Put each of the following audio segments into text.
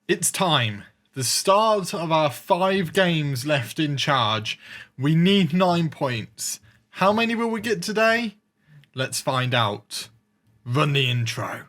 It's time. The start of our 5 games left in charge. We need 9 points. How many will we get today? Let's find out. Run the intro.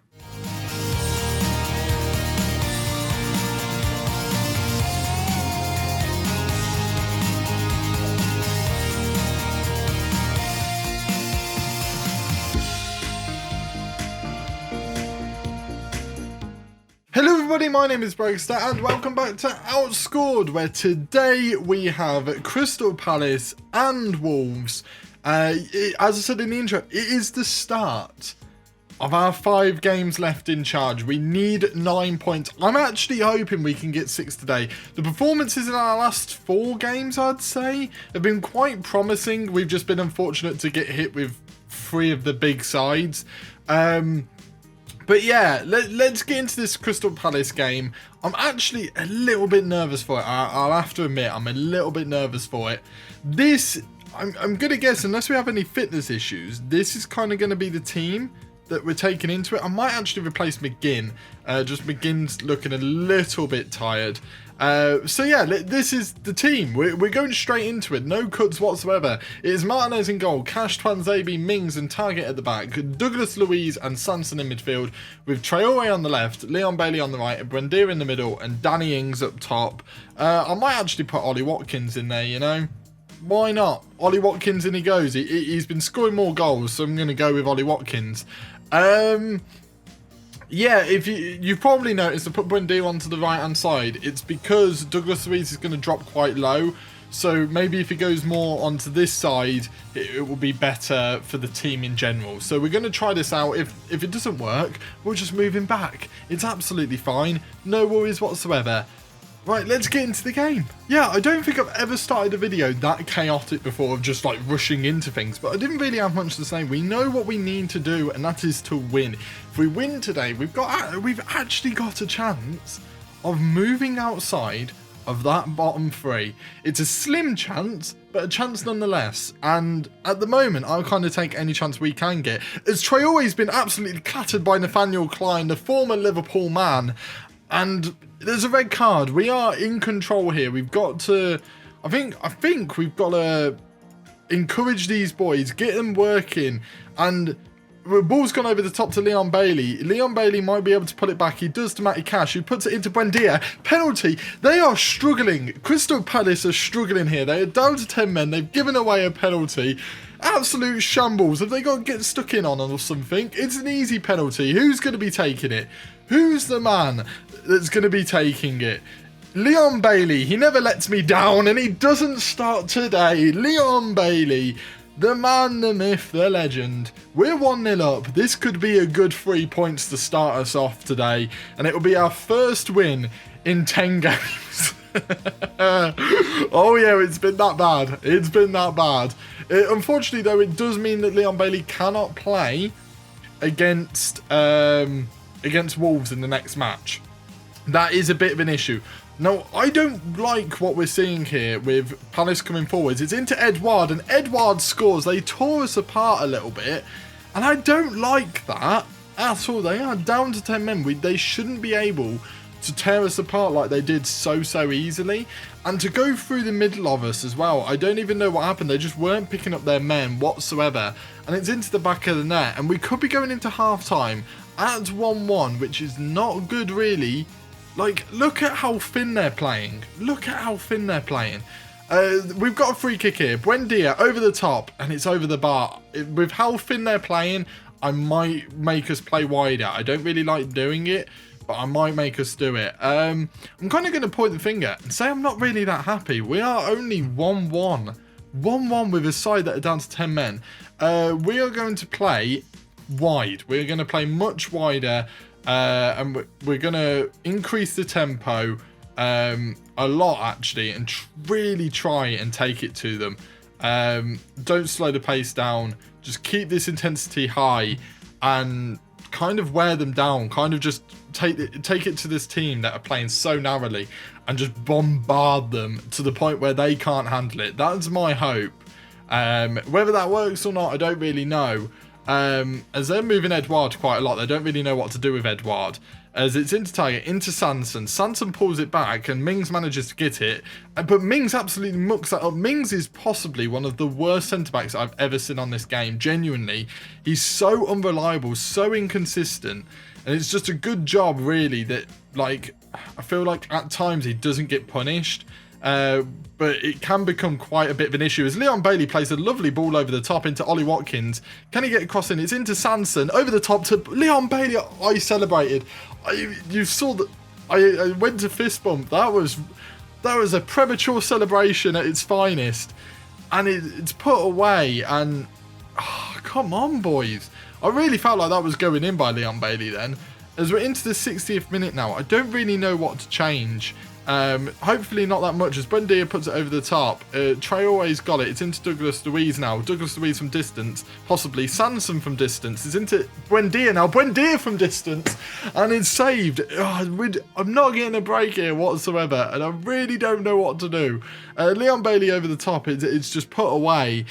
Hello everybody, my name is Bragster and welcome back to Outscored, where today we have Crystal Palace and Wolves. As I said in the intro, it is the start of our 5 games left in charge. We need 9 points. I'm actually hoping we can get 6 today. The performances in our last 4 games, I'd say, have been quite promising. We've just been unfortunate to get hit with 3 of the big sides. But yeah, let's get into this Crystal Palace game. I'm actually a little bit nervous for it. I'll have to admit, I'm a little bit nervous for it. This, I'm going to guess, unless we have any fitness issues, this is kind of going to be the team that we're taking into it. I might actually replace McGinn. Just McGinn's looking a little bit tired. So yeah, this is the team. We're going straight into it. No cuts whatsoever. It is Martinez in goal, Cash, Twanzebe, Mings and Target at the back, Douglas Luiz and Sanson in midfield, with Traore on the left, Leon Bailey on the right, and Bragster in the middle, and Danny Ings up top. I might actually put Ollie Watkins in there, you know? Why not? Ollie Watkins in he goes. He's been scoring more goals, so I'm going to go with Ollie Watkins. Yeah, if you've probably noticed I put Bragster onto the right hand side. It's because Douglas Luiz is going to drop quite low, so maybe if he goes more onto this side, it will be better for the team in general. So we're going to try this out. If it doesn't work, we'll just move him back. It's absolutely fine. No worries whatsoever. Right, let's get into the game. Yeah, I don't think I've ever started a video that chaotic before, of just like rushing into things, but I didn't really have much to say. We know what we need to do, and that is to win. If we win today, we've actually got a chance of moving outside of that bottom 3. It's a slim chance, but a chance nonetheless. And at the moment, I'll kind of take any chance we can get, as Traore's been absolutely clattered by Nathaniel Klein, the former Liverpool man. And there's a red card. We are in control here. We've got to, I think we've got to encourage these boys, get them working. And the ball's gone over the top to Leon Bailey. Leon Bailey might be able to put it back. He does to Matty Cash, who puts it into Bragster. Penalty. They are struggling. Crystal Palace are struggling here. They are down to 10 men. They've given away a penalty. Absolute shambles. Have they got to get stuck in on or something? It's an easy penalty. Who's going to be taking it? Who's the man that's going to be taking it? Leon Bailey. He never lets me down, and he doesn't start today. Leon Bailey. The man, the myth, the legend. We're 1-0 up. This could be a good 3 points to start us off today. And it will be our first win in 10 games. Oh yeah, it's been that bad. It's been that bad. Unfortunately though, it does mean that Leon Bailey cannot play against Wolves in the next match. That is a bit of an issue. Now, I don't like what we're seeing here with Palace coming forwards. It's into Edouard, and Edouard scores. They tore us apart a little bit, and I don't like that at all. They are down to 10 men. They shouldn't be able to tear us apart like they did so easily, and to go through the middle of us as well. I don't even know what happened. They just weren't picking up their men whatsoever, and it's into the back of the net, and we could be going into half-time at 1-1, which is not good really. Like, look at how thin they're playing. Look at how thin they're playing. We've got a free kick here. Bragster over the top, and it's over the bar. With how thin they're playing, I might make us play wider. I don't really like doing it, but I might make us do it. I'm kind of going to point the finger and say I'm not really that happy. We are only 1-1. 1-1 with a side that are down to 10 men. We are going to play wide. We're going to play much wider. And we're going to increase the tempo a lot, actually, and really try and take it to them. Don't slow the pace down. Just keep this intensity high and kind of wear them down. Kind of just take it to this team that are playing so narrowly and just bombard them to the point where they can't handle it. That's my hope. Whether that works or not, I don't really know. As they're moving Edouard quite a lot, they don't really know what to do with Edouard. as it's into target, into Sanson. Sanson pulls it back and Mings manages to get it, but Mings absolutely mucks that up. Mings is possibly one of the worst centre-backs I've ever seen on this game, genuinely. He's so unreliable, so inconsistent, and it's just a good job, really, that, like, I feel like at times he doesn't get punished. But it can become quite a bit of an issue as Leon Bailey plays a lovely ball over the top into Ollie Watkins. Can he get across in? It's into Sanson, over the top to Leon Bailey. I celebrated. You saw that. I went to fist bump. That was a premature celebration at its finest, and it's put away. And come on, boys! I really felt like that was going in by Leon Bailey then. As we're into the 60th minute now, I don't really know what to change. Hopefully not that much as Buendia puts it over the top. Traore's got it. It's into Douglas Luiz now. Douglas Luiz from distance. Possibly Sanson from distance. It's into Buendia now. Buendia from distance. And it's saved. I'm not getting a break here whatsoever. And I really don't know what to do. Leon Bailey over the top. It's just put away.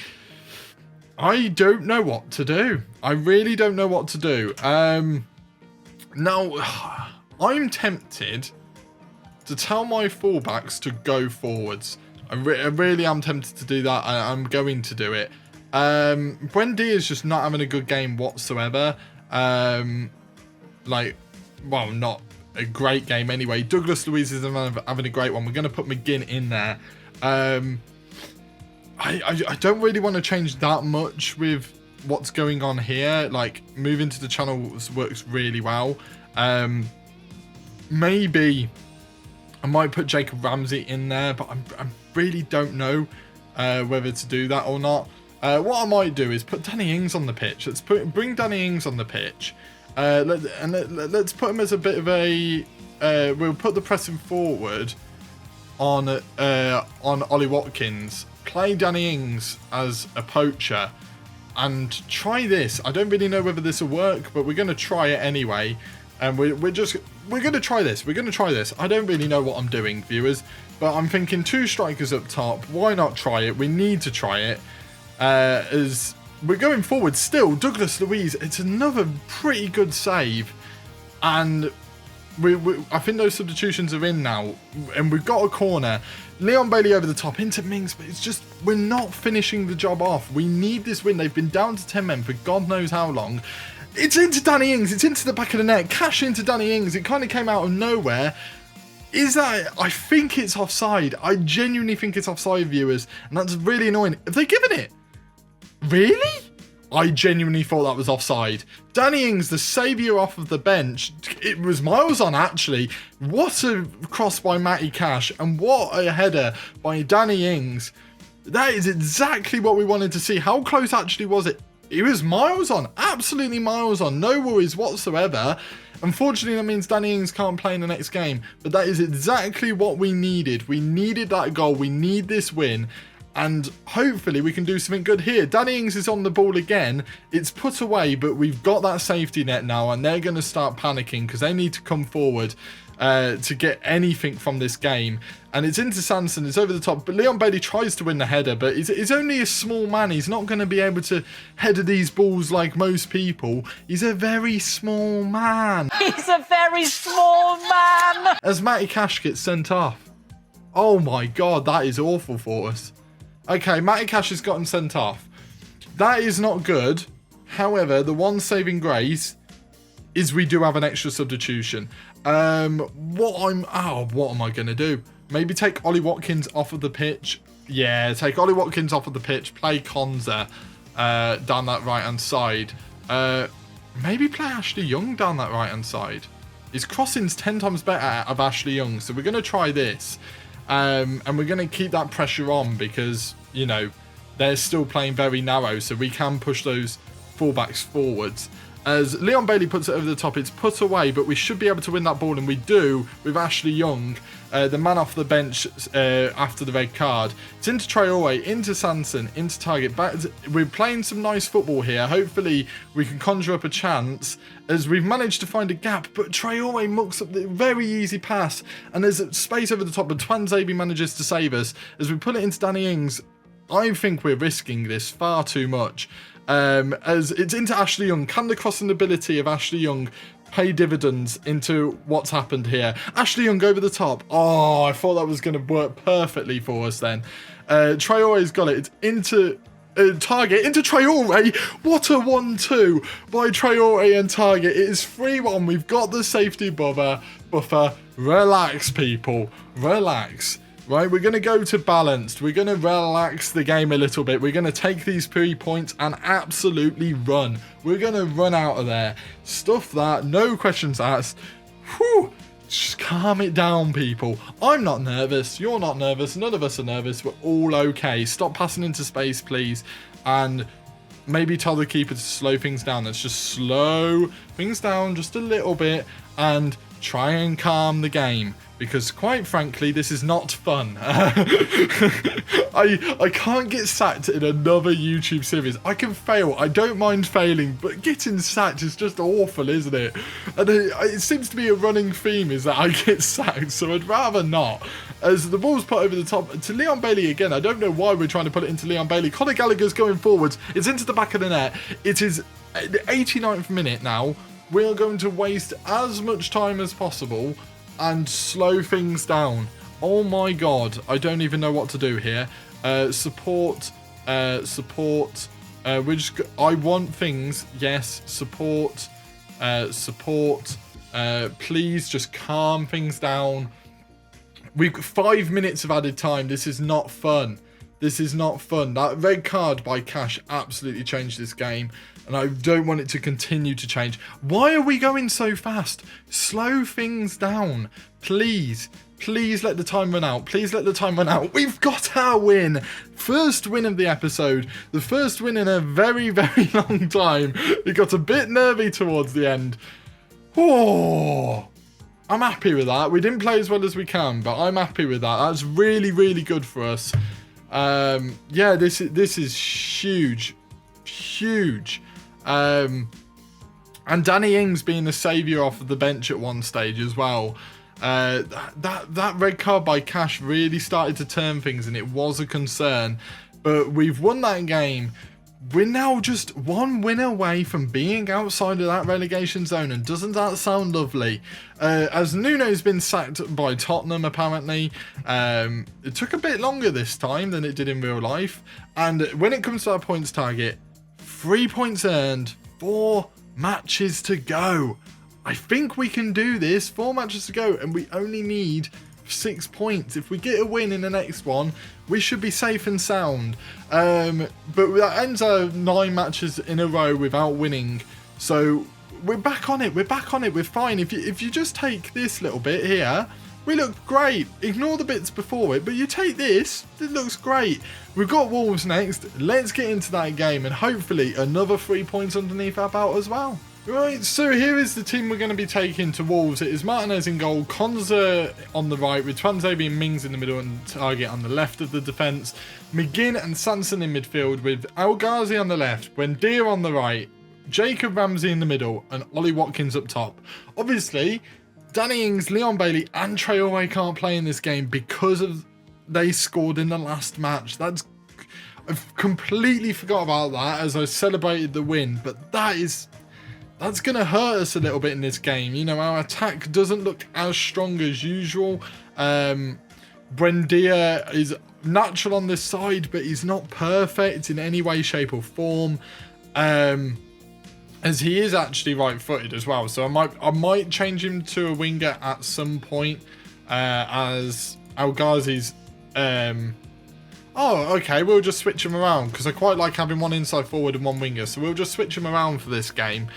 I don't know what to do. I really don't know what to do. Now, I'm tempted to tell my fullbacks to go forwards. I really am tempted to do that. I'm going to do it. Buendia is just not having a good game whatsoever. Not a great game anyway. Douglas Luiz is having a great one. We're going to put McGinn in there. I don't really want to change that much with what's going on here. Like, moving to the channels works really well. Maybe I might put Jacob Ramsey in there, but I really don't know whether to do that or not. What I might do is put Danny Ings on the pitch. Bring Danny Ings on the pitch. Let's put him as a bit of a... we'll put the pressing forward on Ollie Watkins. Play Danny Ings as a poacher. And try this. I don't really know whether this will work, but we're going to try it anyway. And we're going to try this. We're going to try this. I don't really know what I'm doing, viewers. But I'm thinking 2 strikers up top. Why not try it? We need to try it. As we're going forward still. Douglas Luiz, it's another pretty good save. And I think those substitutions are in now. And we've got a corner. Leon Bailey over the top into Mings. But it's just, we're not finishing the job off. We need this win. They've been down to 10 men for God knows how long. It's into Danny Ings. It's into the back of the net. Cash into Danny Ings. It kind of came out of nowhere. Is that... I think it's offside. I genuinely think it's offside, viewers. And that's really annoying. Have they given it? Really? I genuinely thought that was offside. Danny Ings, the saviour off of the bench. It was miles on, actually. What a cross by Matty Cash. And what a header by Danny Ings. That is exactly what we wanted to see. How close actually was it? It was miles on, absolutely miles on, no worries whatsoever. Unfortunately, that means Danny Ings can't play in the next game, but that is exactly what we needed. We needed that goal, we need this win, and hopefully we can do something good here. Danny Ings is on the ball again, it's put away, but we've got that safety net now, and they're going to start panicking because they need to come forward to get anything from this game. And it's into Sanson, it's over the top, but Leon Bailey tries to win the header, but he's only a small man. He's not going to be able to header these balls like most people. He's a very small man. He's a very small man. As Matty Cash gets sent off. Oh my God, that is awful for us. Okay, Matty Cash has gotten sent off. That is not good. However, the one saving grace is we do have an extra substitution. What am I going to do? Maybe take Ollie Watkins off of the pitch. Yeah, take Ollie Watkins off of the pitch. Play Konza down that right-hand side. Maybe play Ashley Young down that right-hand side. His crossing's 10 times better of Ashley Young, so we're going to try this. And we're going to keep that pressure on because, you know, they're still playing very narrow, so we can push those fullbacks forwards. As Leon Bailey puts it over the top, it's put away, but we should be able to win that ball, and we do with Ashley Young, the man off the bench after the red card. It's into Traore, into Sanson, into target. We're playing some nice football here. Hopefully we can conjure up a chance as we've managed to find a gap, but Traore mucks up the very easy pass, and there's space over the top, but Twanzebe manages to save us. As we put it into Danny Ings, I think we're risking this far too much. As it's into Ashley Young. Can the crossing ability of Ashley Young pay dividends into what's happened here. Ashley Young over the top. Oh, I thought that was going to work perfectly for us then. Traore's got it. It's into Target, into Traore. What a 1-2 by Traore and Target. It is 3-1. We've got the safety buffer. Relax, people. Relax. Right, we're going to go to balanced. We're going to relax the game a little bit. We're going to take these 3 points and absolutely run. We're going to run out of there. Stuff that. No questions asked. Whew. Just calm it down, people. I'm not nervous. You're not nervous. None of us are nervous. We're all okay. Stop passing into space, please. And maybe tell the keeper to slow things down. Let's just slow things down just a little bit and try and calm the game. Because quite frankly, this is not fun. I can't get sacked in another YouTube series. I can fail. I don't mind failing, but getting sacked is just awful, isn't it? And it seems to be a running theme is that I get sacked, so I'd rather not. As the ball's put over the top to Leon Bailey again. I don't know why we're trying to put it into Leon Bailey. Conor Gallagher's going forwards. It's into the back of the net. It is the 89th minute now. We're going to waste as much time as possible and slow things down. Oh my god, I don't even know what to do here. Support. I want things. Yes, support. Please just calm things down. We've got 5 minutes of added time. This is not fun. This is not fun. That red card by Cash absolutely changed this game, and I don't want it to continue to change. Why are we going so fast? Slow things down. Please. Please let the time run out. Please let the time run out. We've got our win. First win of the episode. The first win in a very, very long time. It got a bit nervy towards the end. Oh, I'm happy with that. We didn't play as well as we can, but I'm happy with that. That's really, really good for us. Yeah, this is huge. Huge. And Danny Ings being the saviour off of the bench at one stage as well. That red card by Cash really started to turn things, and it was a concern. But we've won that game. We're now just one win away from being outside of that relegation zone, and doesn't that sound lovely? As Nuno's been sacked by Tottenham, apparently. It took a bit longer this time than it did in real life. And when it comes to our points target, 3 points earned, 4 matches to go. I think we can do this. 4 matches to go, and we only need 6 points. If we get a win in the next one, we should be safe and sound. But that ends our 9 matches in a row without winning. So we're back on it. We're back on it. We're fine. If you just take this little bit here, we look great. Ignore the bits before it, but you take this, it looks great. We've got Wolves next. Let's get into that game, and hopefully another 3 points underneath our belt as well. Right, so here is the team we're going to be taking to Wolves. It is Martinez in goal, Konza on the right, with Twanzebe and Mings in the middle and Target on the left of the defence. McGinn and Sanson in midfield, with El Ghazi on the left, Buendia on the right, Jacob Ramsey in the middle, and Ollie Watkins up top. Obviously, Danny Ings, Leon Bailey and Traore can't play in this game because of they scored in the last match. I've completely forgot about that as I celebrated the win, but that's going to hurt us a little bit in this game. You know, our attack doesn't look as strong as usual. Buendia is natural on this side, but he's not perfect in any way, shape or form. As he is actually right-footed as well. So I might change him to a winger at some point. As El Ghazi's... Oh, okay, we'll just switch him around. Because I quite like having one inside forward and one winger. So we'll just switch him around for this game.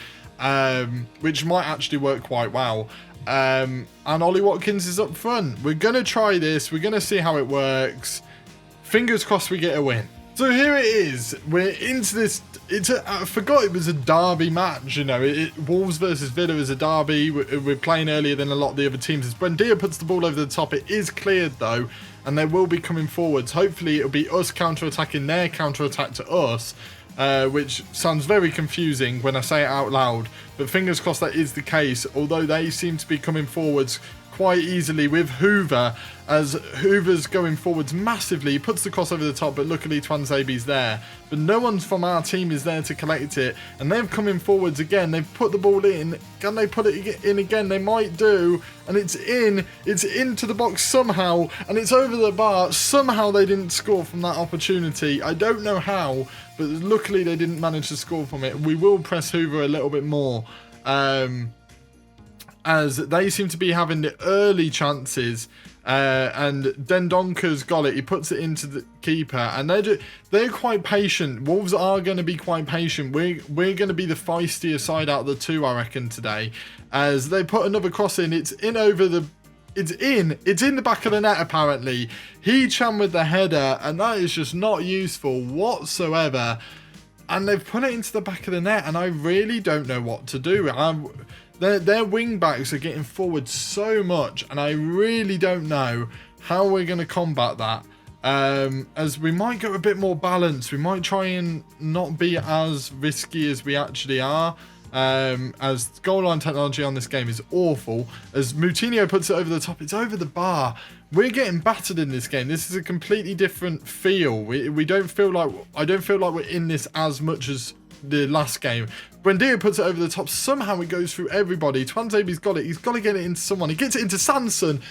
Which might actually work quite well. And Ollie Watkins is up front. We're going to try this. We're going to see how it works. Fingers crossed we get a win. So here it is. We're into this. I forgot it was a derby match. You know, Wolves versus Villa is a derby. We're playing earlier than a lot of the other teams. As Buendia puts the ball over the top, it is cleared though, and they will be coming forwards. Hopefully, it'll be us counter-attacking their counter-attack to us. Which sounds very confusing when I say it out loud, but fingers crossed that is the case, although they seem to be coming forwards quite easily with Hoover, as Hoover's going forwards massively. He puts the cross over the top, but luckily Twanzebe's there. But no one from our team is there to collect it, and they've come in forwards again. They've put the ball in. Can they put it in again? They might do, and it's in. It's into the box somehow, and it's over the bar. Somehow they didn't score from that opportunity. I don't know how, but luckily they didn't manage to score from it. We will press Hoover a little bit more, as they seem to be having the early chances. And Dendonka's got it. He puts it into the keeper, and they're quite patient. Wolves are going to be quite patient. We're going to be the feistier side out of the two, I reckon, today. As they put another cross in, it's in the back of the net. Apparently, He-Chan with the header, and that is just not useful whatsoever. And they've put it into the back of the net, and I really don't know what to do. Their wing backs are getting forward so much, and I really don't know how we're going to combat that. As we might go a bit more balanced. We might try and not be as risky as we actually are. As goal line technology on this game is awful. As Moutinho puts it over the top, it's over the bar. We're getting battered in this game. This is a completely different feel. We don't feel like, I don't feel like we're in this as much as the last game. Buendia puts it over the top. Somehow it goes through everybody. Twanzebe's got it. He's got to get it into someone. He gets it into Sanson.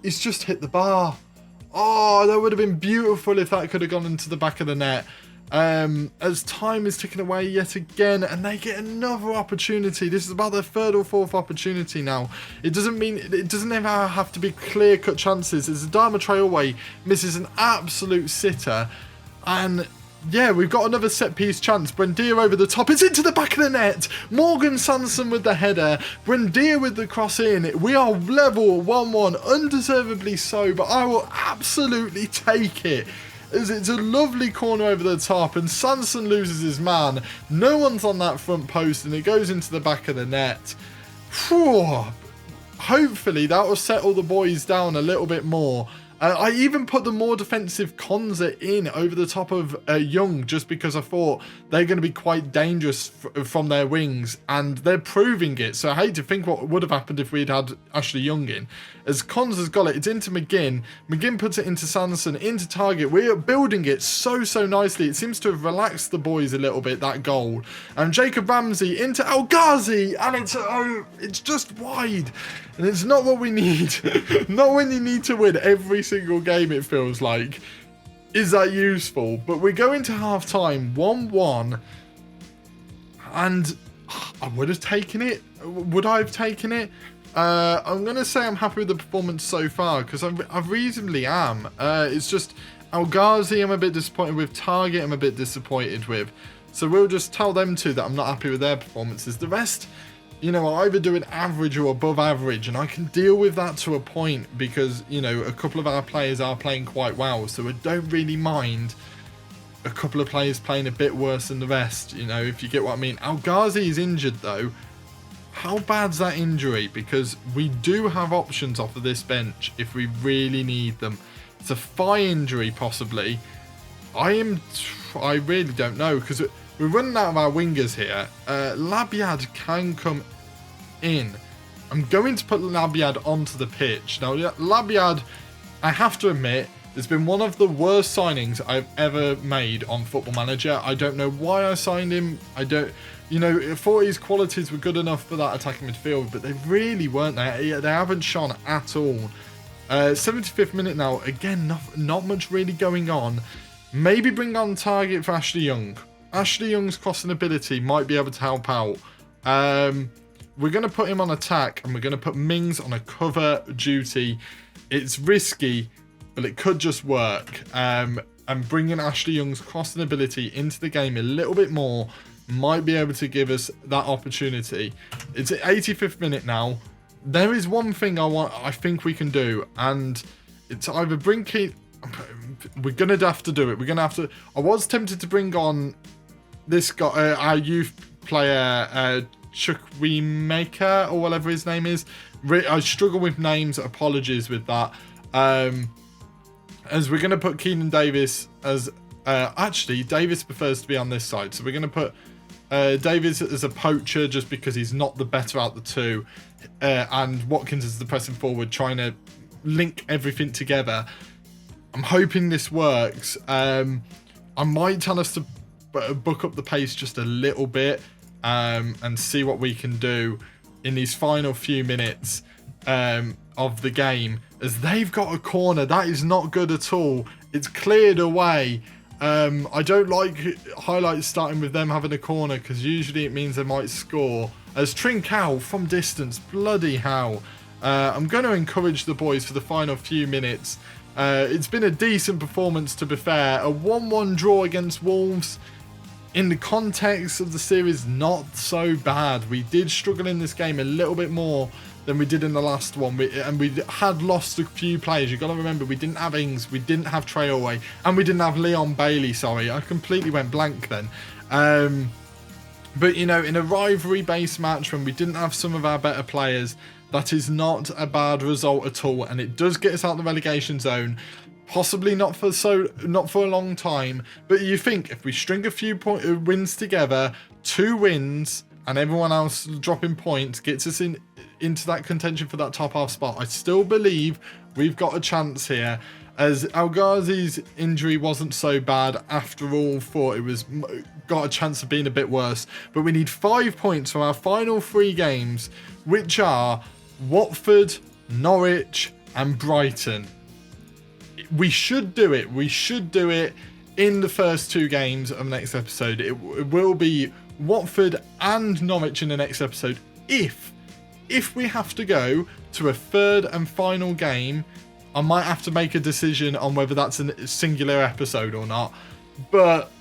He's just hit the bar. Oh, that would have been beautiful if that could have gone into the back of the net. As time is ticking away yet again, and they get another opportunity. This is about their third or fourth opportunity now. It doesn't ever have to be clear-cut chances. As Adama Traore misses an absolute sitter, and yeah, we've got another set-piece chance. Buendia over the top. It's into the back of the net. Morgan Sanson with the header. Buendia with the cross in. We are level 1-1. Undeservedly so, but I will absolutely take it. As it's a lovely corner over the top, and Sanson loses his man. No one's on that front post, and it goes into the back of the net. Whew. Hopefully that will settle the boys down a little bit more. I even put the more defensive Konza in over the top of Young, just because I thought they're going to be quite dangerous from their wings, and they're proving it. So I hate to think what would have happened if we'd had Ashley Young in. As Konza's got it, it's into McGinn. McGinn puts it into Sanson, into target. We're building it so nicely. It seems to have relaxed the boys a little bit, that goal. And Jacob Ramsey into El Ghazi, and it's just wide. And it's not what we need. Not when you need to win every single game, it feels like. Is that useful? But we're going to half-time, 1-1. And I would have taken it. Would I have taken it? I'm going to say I'm happy with the performance so far, because I reasonably am. It's just El Ghazi I'm a bit disappointed with. Target I'm a bit disappointed with. So we'll just tell them two that I'm not happy with their performances. The rest, you know, I either do an average or above average, and I can deal with that to a point because, you know, a couple of our players are playing quite well, so I don't really mind a couple of players playing a bit worse than the rest, you know, if you get what I mean. El Ghazi is injured though. How bad's that injury? Because we do have options off of this bench if we really need them. It's a thigh injury possibly. I really don't know, because we're running out of our wingers here. Labiad can come in. I'm going to put Labiad onto the pitch. Now, Labiad, I have to admit, has been one of the worst signings I've ever made on Football Manager. I don't know why I signed him. You know, I thought his qualities were good enough for that attacking midfield, but they really weren't there. They haven't shone at all. 75th minute now. Again, not much really going on. Maybe bring on target for Ashley Young. Ashley Young's crossing ability might be able to help out. We're going to put him on attack, and we're going to put Mings on a cover duty. It's risky, but it could just work. And bringing Ashley Young's crossing ability into the game a little bit more might be able to give us that opportunity. It's at 85th minute now. There is one thing I think we can do, and it's either bring Keith. We're gonna have to do it. We're gonna have to. I was tempted to bring on this guy, our youth player, Chukwuemeka or whatever his name is. I struggle with names. Apologies with that. As we're gonna put Keenan Davis as. Actually, Davis prefers to be on this side, so we're gonna put Davies as a poacher just because he's not the better out the two, and Watkins is the pressing forward, trying to link everything together. I'm hoping this works. I might tell us to book up the pace just a little bit, and see what we can do in these final few minutes of the game, as they've got a corner. That is not good at all. It's cleared away. I don't like highlights starting with them having a corner, because usually it means they might score. As Trincao from distance, bloody hell. I'm going to encourage the boys for the final few minutes. It's been a decent performance, to be fair. A 1-1 draw against Wolves, in the context of the series, not so bad. We did struggle in this game a little bit more than we did in the last one, and we had lost a few players. You've got to remember, we didn't have Ings, we didn't have Traore, and we didn't have Leon Bailey. Sorry, I completely went blank then. But, you know, in a rivalry-based match when we didn't have some of our better players, that is not a bad result at all, and it does get us out of the relegation zone. Possibly not for a long time, but you think if we string a few wins together, 2 wins, and everyone else dropping points, gets us into that contention for that top half spot. I still believe we've got a chance here, as El Ghazi's injury wasn't so bad after all. Thought it was got a chance of being a bit worse, but we need 5 points from our final 3 games, which are Watford, Norwich, and Brighton. We should do it. We should do it in the first 2 games of the next episode. It will be Watford and Norwich in the next episode. If we have to go to a 3rd and final game, I might have to make a decision on whether that's a singular episode or not. But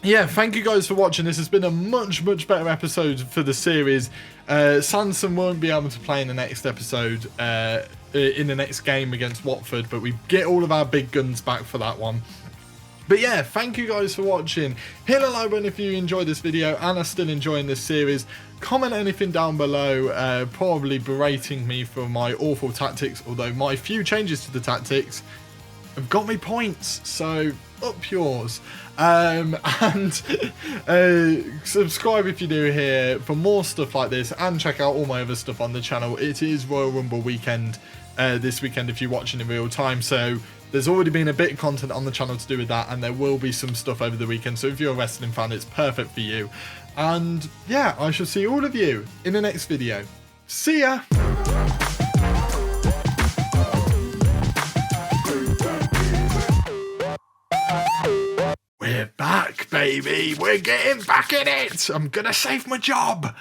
yeah, thank you guys for watching. This has been a much better episode for the series. Sanson won't be able to play in the next episode, in the next game against Watford, but we get all of our big guns back for that one. But yeah, thank you guys for watching. Hit a like button if you enjoyed this video and are still enjoying this series. Comment anything down below, probably berating me for my awful tactics, although my few changes to the tactics have got me points, so up yours. And subscribe if you're new here for more stuff like this, and check out all my other stuff on the channel. It is Royal Rumble weekend this weekend if you're watching in real time, so there's already been a bit of content on the channel to do with that, and there will be some stuff over the weekend, so if you're a wrestling fan, it's perfect for you. And yeah, I shall see all of you in the next video. See ya! We're back, baby. We're getting back in it. I'm gonna save my job.